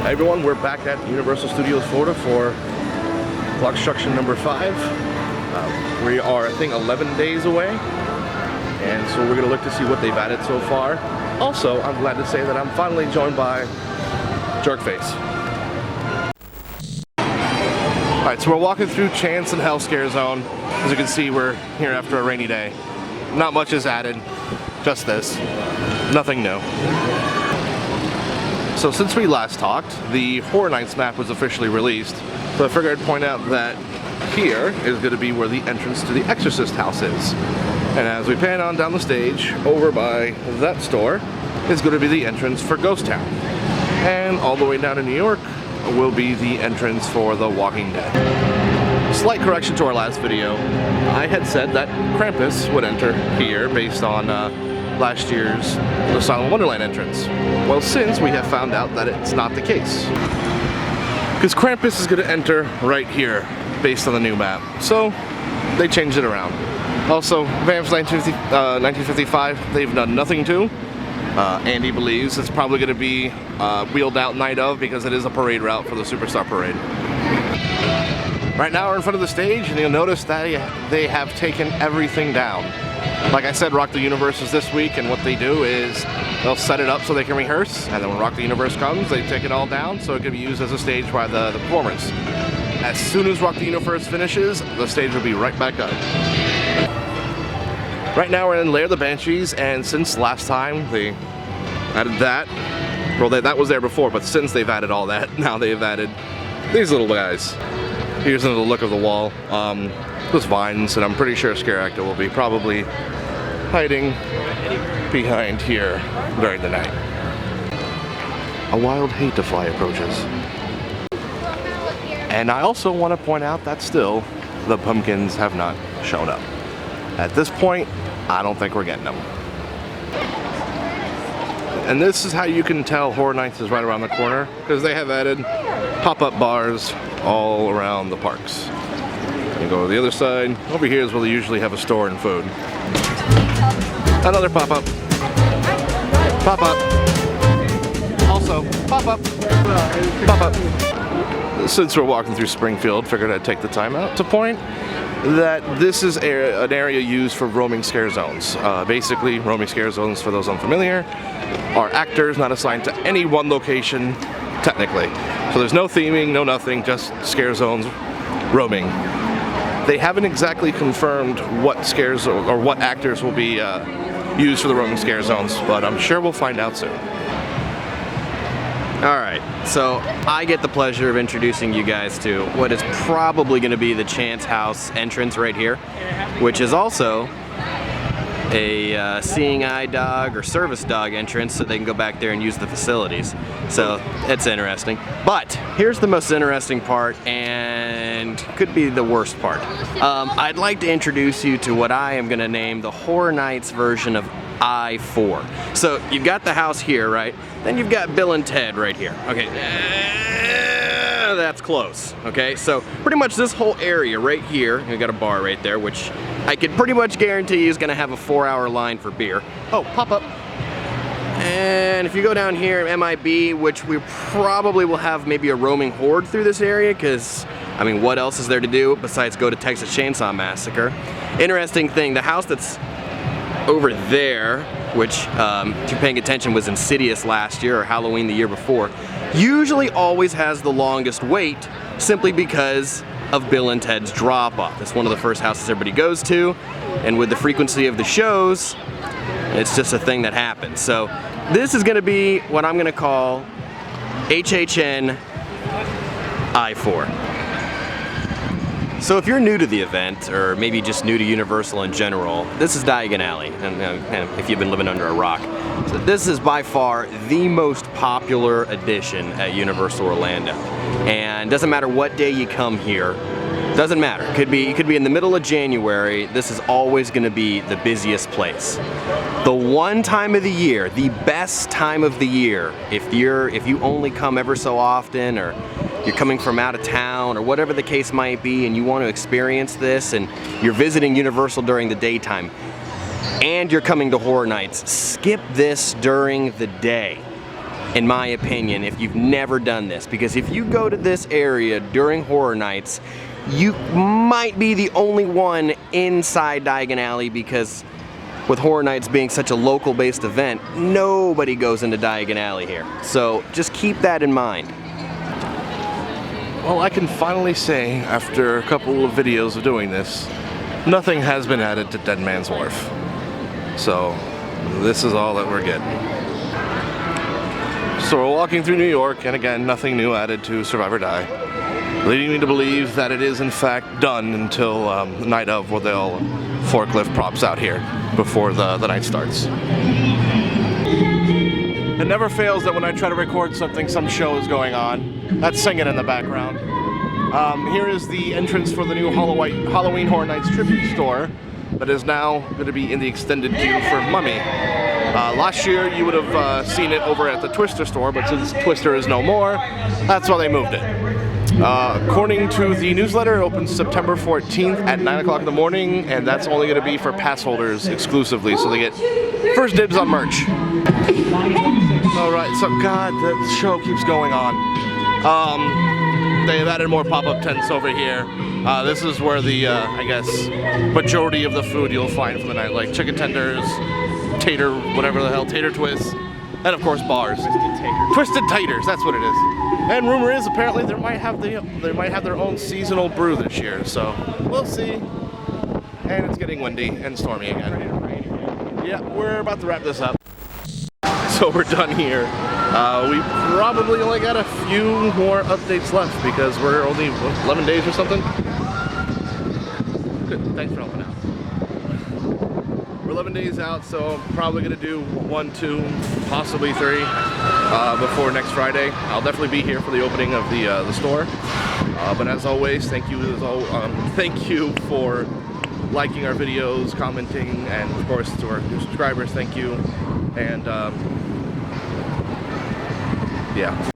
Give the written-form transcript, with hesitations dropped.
Hey everyone, we're back at Universal Studios Florida for Vlogstruction number 5. We are, I think, 11 days away, and so we're going to look to see what they've added so far. Also, I'm glad to say that I'm finally joined by Jerkface. Alright, so we're walking through Chance and Hell Scare Zone. As you can see, we're here after a rainy day. Not much is added, just this. Nothing new. So since we last talked, the Horror Nights map was officially released. So I figured I'd point out that here is going to be where the entrance to the Exorcist house is. And as we pan on down the stage, over by that store, is going to be the entrance for Ghost Town. And all the way down to New York will be the entrance for The Walking Dead. Slight correction to our last video. I had said that Krampus would enter here based on last year's Asylum Wonderland entrance. Well, since we have found out that it's not the case. Because Krampus is going to enter right here based on the new map. So they changed it around. Also, Vamps 1955, they've done nothing to. Andy believes it's probably going to be wheeled out night of because it is a parade route for the Superstar Parade. Right now we're in front of the stage, and you'll notice that they have taken everything down. Like I said, Rock the Universe is this week, and what they do is they'll set it up so they can rehearse, and then when Rock the Universe comes, they take it all down so it can be used as a stage by the performers. As soon as Rock the Universe finishes, the stage will be right back up. Right now we're in Lair of the Banshees, and since last time they added that, well, that was there before, but since they've added all that, now they've added these little guys. Here's another look of the wall. With vines, and I'm pretty sure Scare Actor will be probably hiding behind here during the night. A wild hate to fly approaches. And I also want to point out that still, the pumpkins have not shown up. At this point, I don't think we're getting them. And this is how you can tell Horror Nights is right around the corner, because they have added pop-up bars all around the parks. You go to the other side. Over here is where they usually have a store and food. Another pop-up. Pop-up. Also, pop-up. Pop-up. Since we're walking through Springfield, figured I'd take the time out to point that this is an area used for roaming scare zones. Basically, roaming scare zones, for those unfamiliar, are actors not assigned to any one location, technically. So there's no theming, no nothing, just scare zones roaming. They haven't exactly confirmed what scares or what actors will be used for the roaming scare zones, but I'm sure we'll find out soon. Alright, so I get the pleasure of introducing you guys to what is probably going to be the Chance House entrance right here, which is also a seeing eye dog or service dog entrance, so they can go back there and use the facilities. So it's interesting. But here's the most interesting part, and could be the worst part. I'd like to introduce you to what I am going to name the Horror Nights version of I-4. So you've got the house here, right? Then you've got Bill and Ted right here. Okay, that's close. Okay, so pretty much this whole area right here, you've got a bar right there, which I could pretty much guarantee is going to have a 4-hour line for beer. Oh, pop up. And if you go down here, MIB, which we probably will have maybe a roaming horde through this area, because, I mean, what else is there to do besides go to Texas Chainsaw Massacre? Interesting thing, the house that's over there, which, if you're paying attention, was Insidious last year or Halloween the year before, usually always has the longest wait simply because of Bill and Ted's drop-off. It's one of the first houses everybody goes to, and with the frequency of the shows, it's just a thing that happens. So this is going to be what I'm going to call HHN I-4. So if you're new to the event, or maybe just new to Universal in general, this is Diagon Alley, and if you've been living under a rock. So this is by far the most popular addition at Universal Orlando. And doesn't matter what day you come here, doesn't matter. It could be in the middle of January, this is always going to be the busiest place. The one time of the year, the best time of the year, if you only come ever so often, or you're coming from out of town, or whatever the case might be, and you want to experience this, and you're visiting Universal during the daytime, and you're coming to Horror Nights, skip this during the day. in my opinion, if you've never done this, because if you go to this area during Horror Nights, you might be the only one inside Diagon Alley, because with Horror Nights being such a local-based event, nobody goes into Diagon Alley here. So just keep that in mind. Well, I can finally say, after a couple of videos of doing this, nothing has been added to Dead Man's Wharf. So this is all that we're getting. So we're walking through New York, and again, nothing new added to Survive or Die, leading me to believe that it is in fact done until the night of, where they'll forklift props out here before the night starts. It never fails that when I try to record something, some show is going on. That's singing in the background. Here is the entrance for the new Halloween Horror Nights tribute store that is now going to be in the extended queue for Mummy. Last year you would have seen it over at the Twister store, but since Twister is no more, that's why they moved it. According to the newsletter, it opens September 14th at 9 o'clock in the morning, and that's only going to be for pass holders exclusively, so they get first dibs on merch. Alright, so God, the show keeps going on. They've added more pop-up tents over here. This is where the, I guess, majority of the food you'll find for the night, like chicken tenders, tater, whatever the hell, tater twists, and of course bars. Twisted Taters, that's what it is. And rumor is apparently they might have their own seasonal brew this year, so we'll see. And it's getting windy and stormy again. Yeah, we're about to wrap this up. So we're done here. We probably only got a few more updates left because we're only 11 days or something. Good, thanks for helping out. We're 11 days out, so I'm probably gonna do 1, 2, possibly 3 before next Friday. I'll definitely be here for the opening of the store. But as always, thank you for liking our videos, commenting, and of course to our new subscribers, thank you. And yeah.